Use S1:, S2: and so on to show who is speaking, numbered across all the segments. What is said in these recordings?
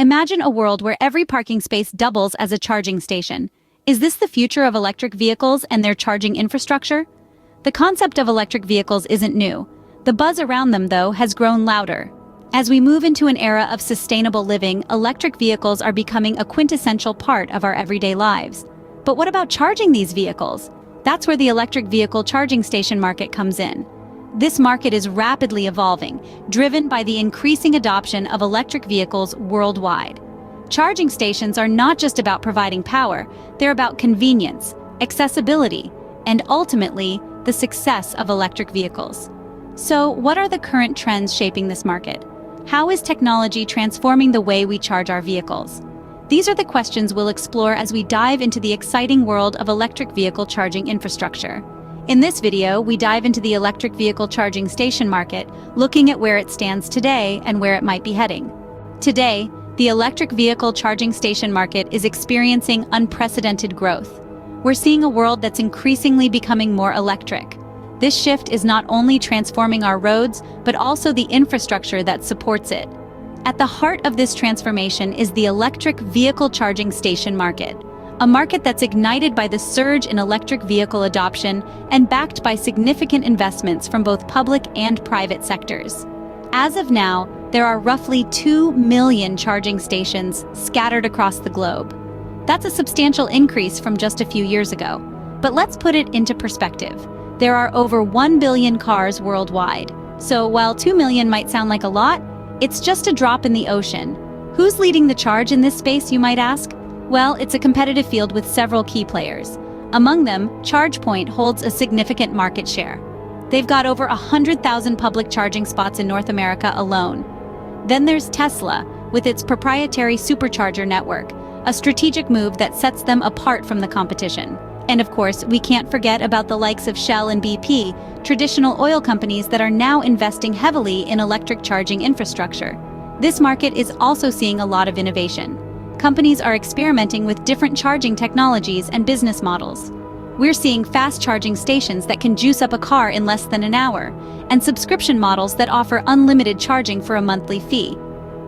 S1: Imagine a world where every parking space doubles as a charging station. Is this the future of electric vehicles and their charging infrastructure? The concept of electric vehicles isn't new. The buzz around them, though, has grown louder. As we move into an era of sustainable living, electric vehicles are becoming a quintessential part of our everyday lives. But what about charging these vehicles? That's where the electric vehicle charging station market comes in. This market is rapidly evolving, driven by the increasing adoption of electric vehicles worldwide. Charging stations are not just about providing power, they're about convenience, accessibility, and ultimately, the success of electric vehicles. So, what are the current trends shaping this market? How is technology transforming the way we charge our vehicles? These are the questions we'll explore as we dive into the exciting world of electric vehicle charging infrastructure. In this video, we dive into the electric vehicle charging station market, looking at where it stands today and where it might be heading. Today, the electric vehicle charging station market is experiencing unprecedented growth. We're seeing a world that's increasingly becoming more electric. This shift is not only transforming our roads, but also the infrastructure that supports it. At the heart of this transformation is the electric vehicle charging station market, a market that's ignited by the surge in electric vehicle adoption and backed by significant investments from both public and private sectors. As of now, there are roughly 2 million charging stations scattered across the globe. That's a substantial increase from just a few years ago. But let's put it into perspective. There are over 1 billion cars worldwide. So while 2 million might sound like a lot, it's just a drop in the ocean. Who's leading the charge in this space, you might ask? Well, it's a competitive field with several key players. Among them, ChargePoint holds a significant market share. They've got over 100,000 public charging spots in North America alone. Then there's Tesla, with its proprietary supercharger network, a strategic move that sets them apart from the competition. And of course, we can't forget about the likes of Shell and BP, traditional oil companies that are now investing heavily in electric charging infrastructure. This market is also seeing a lot of innovation. Companies are experimenting with different charging technologies and business models. We're seeing fast charging stations that can juice up a car in less than an hour, and subscription models that offer unlimited charging for a monthly fee.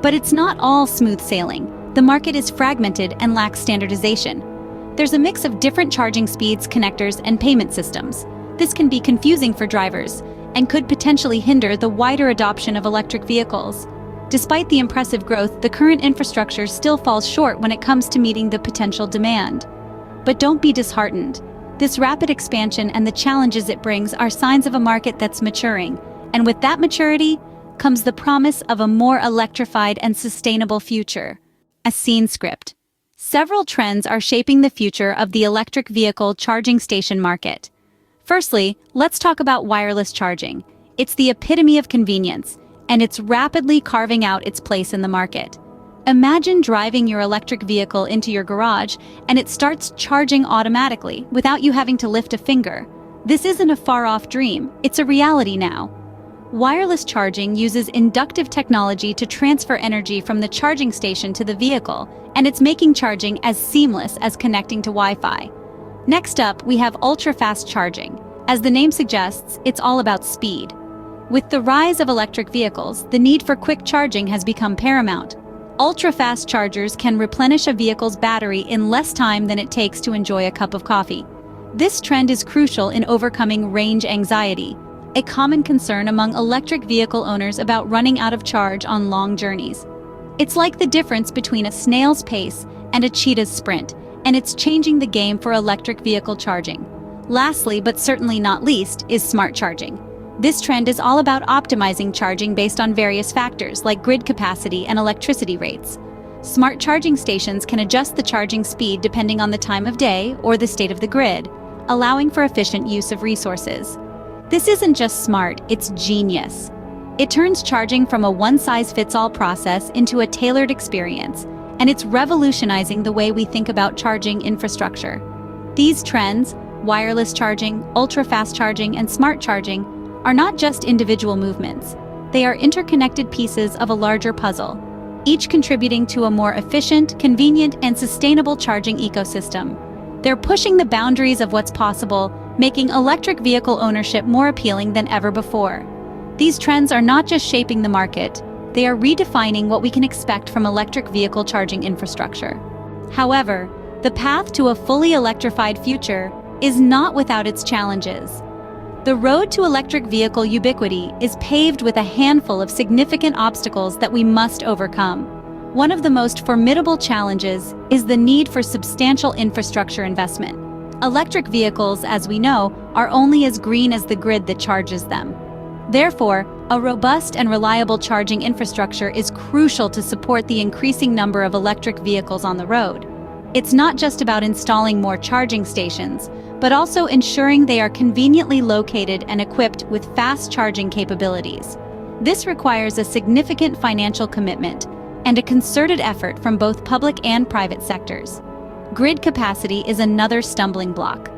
S1: But it's not all smooth sailing. The market is fragmented and lacks standardization. There's a mix of different charging speeds, connectors, and payment systems. This can be confusing for drivers and could potentially hinder the wider adoption of electric vehicles. Despite the impressive growth, the current infrastructure still falls short when it comes to meeting the potential demand. But don't be disheartened. This rapid expansion and the challenges it brings are signs of a market that's maturing. And with that maturity comes the promise of a more electrified and sustainable future. A scene script. Several trends are shaping the future of the electric vehicle charging station market. Firstly, let's talk about wireless charging. It's the epitome of convenience, and it's rapidly carving out its place in the market. Imagine driving your electric vehicle into your garage and it starts charging automatically without you having to lift a finger. This isn't a far-off dream, it's a reality now. Wireless charging uses inductive technology to transfer energy from the charging station to the vehicle, and it's making charging as seamless as connecting to Wi-Fi. Next up, we have ultra-fast charging. As the name suggests, it's all about speed. With the rise of electric vehicles, the need for quick charging has become paramount. Ultra-fast chargers can replenish a vehicle's battery in less time than it takes to enjoy a cup of coffee. This trend is crucial in overcoming range anxiety, a common concern among electric vehicle owners about running out of charge on long journeys. It's like the difference between a snail's pace and a cheetah's sprint, and it's changing the game for electric vehicle charging. Lastly, but certainly not least, is smart charging. This trend is all about optimizing charging based on various factors like grid capacity and electricity rates. Smart charging stations can adjust the charging speed depending on the time of day or the state of the grid, allowing for efficient use of resources. This isn't just smart, it's genius. It turns charging from a one-size-fits-all process into a tailored experience, and it's revolutionizing the way we think about charging infrastructure. These trends, wireless charging, ultra-fast charging, and smart charging, are not just individual movements. They are interconnected pieces of a larger puzzle, each contributing to a more efficient, convenient, and sustainable charging ecosystem. They're pushing the boundaries of what's possible, making electric vehicle ownership more appealing than ever before. These trends are not just shaping the market, they are redefining what we can expect from electric vehicle charging infrastructure. However, the path to a fully electrified future is not without its challenges. The road to electric vehicle ubiquity is paved with a handful of significant obstacles that we must overcome. One of the most formidable challenges is the need for substantial infrastructure investment. Electric vehicles, as we know, are only as green as the grid that charges them. Therefore, a robust and reliable charging infrastructure is crucial to support the increasing number of electric vehicles on the road. It's not just about installing more charging stations, but also ensuring they are conveniently located and equipped with fast charging capabilities. This requires a significant financial commitment and a concerted effort from both public and private sectors. Grid capacity is another stumbling block.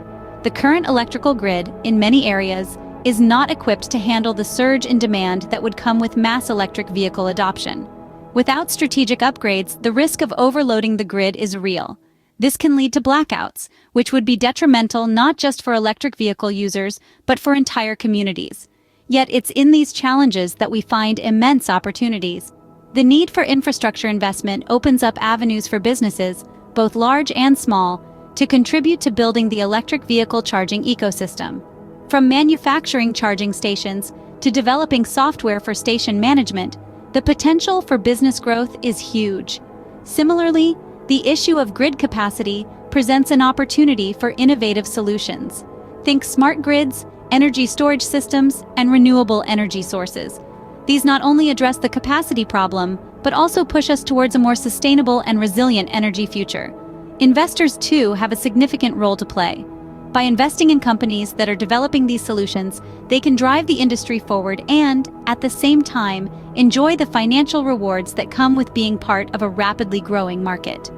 S1: The current electrical grid, in many areas, is not equipped to handle the surge in demand that would come with mass electric vehicle adoption. Without strategic upgrades, the risk of overloading the grid is real. This can lead to blackouts, which would be detrimental not just for electric vehicle users, but for entire communities. Yet it's in these challenges that we find immense opportunities. The need for infrastructure investment opens up avenues for businesses, both large and small, to contribute to building the electric vehicle charging ecosystem. From manufacturing charging stations to developing software for station management, the potential for business growth is huge. Similarly, the issue of grid capacity presents an opportunity for innovative solutions. Think smart grids, energy storage systems, and renewable energy sources. These not only address the capacity problem, but also push us towards a more sustainable and resilient energy future. Investors, too, have a significant role to play. By investing in companies that are developing these solutions, they can drive the industry forward and, at the same time, enjoy the financial rewards that come with being part of a rapidly growing market.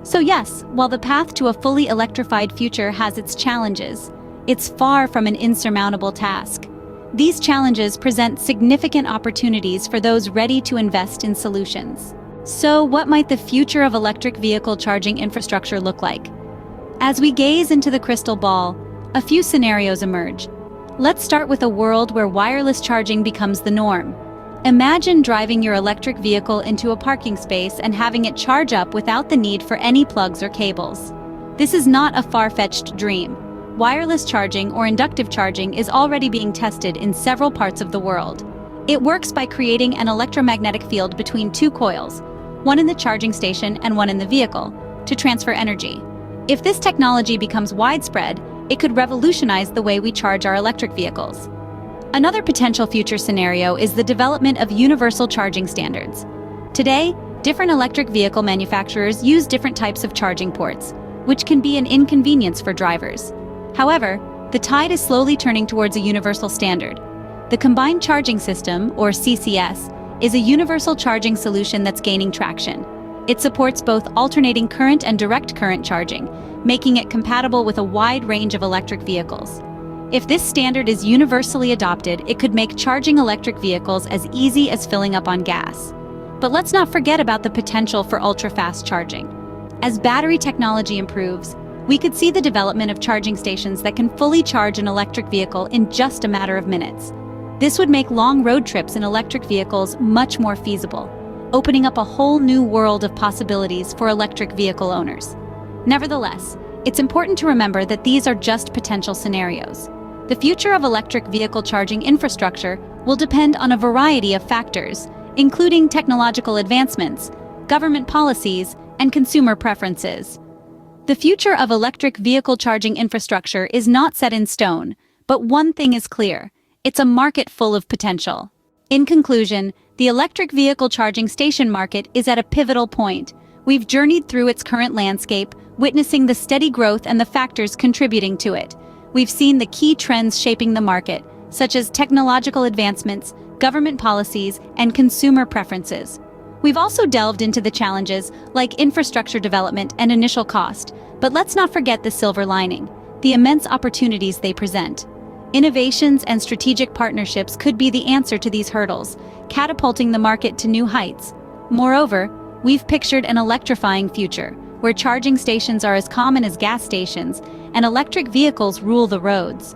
S1: So yes, while the path to a fully electrified future has its challenges, it's far from an insurmountable task. These challenges present significant opportunities for those ready to invest in solutions. So what might the future of electric vehicle charging infrastructure look like? As we gaze into the crystal ball, a few scenarios emerge. Let's start with a world where wireless charging becomes the norm. Imagine driving your electric vehicle into a parking space and having it charge up without the need for any plugs or cables. This is not a far-fetched dream. Wireless charging or inductive charging is already being tested in several parts of the world. It works by creating an electromagnetic field between two coils, one in the charging station and one in the vehicle, to transfer energy. If this technology becomes widespread, it could revolutionize the way we charge our electric vehicles. Another potential future scenario is the development of universal charging standards. Today, different electric vehicle manufacturers use different types of charging ports, which can be an inconvenience for drivers. However, the tide is slowly turning towards a universal standard. The Combined Charging System, or CCS, is a universal charging solution that's gaining traction. It supports both alternating current and direct current charging, making it compatible with a wide range of electric vehicles. If this standard is universally adopted, it could make charging electric vehicles as easy as filling up on gas. But let's not forget about the potential for ultra-fast charging. As battery technology improves, we could see the development of charging stations that can fully charge an electric vehicle in just a matter of minutes. This would make long road trips in electric vehicles much more feasible, opening up a whole new world of possibilities for electric vehicle owners. Nevertheless, it's important to remember that these are just potential scenarios. The future of electric vehicle charging infrastructure will depend on a variety of factors, including technological advancements, government policies, and consumer preferences. The future of electric vehicle charging infrastructure is not set in stone, but one thing is clear: it's a market full of potential. In conclusion, the electric vehicle charging station market is at a pivotal point. We've journeyed through its current landscape, witnessing the steady growth and the factors contributing to it. We've seen the key trends shaping the market, such as technological advancements, government policies, and consumer preferences. We've also delved into the challenges like infrastructure development and initial cost, but let's not forget the silver lining, the immense opportunities they present. Innovations and strategic partnerships could be the answer to these hurdles, catapulting the market to new heights. Moreover, we've pictured an electrifying future, where charging stations are as common as gas stations and electric vehicles rule the roads.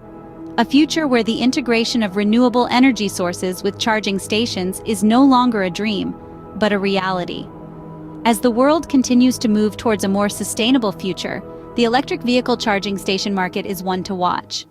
S1: A future where the integration of renewable energy sources with charging stations is no longer a dream, but a reality. As the world continues to move towards a more sustainable future, the electric vehicle charging station market is one to watch.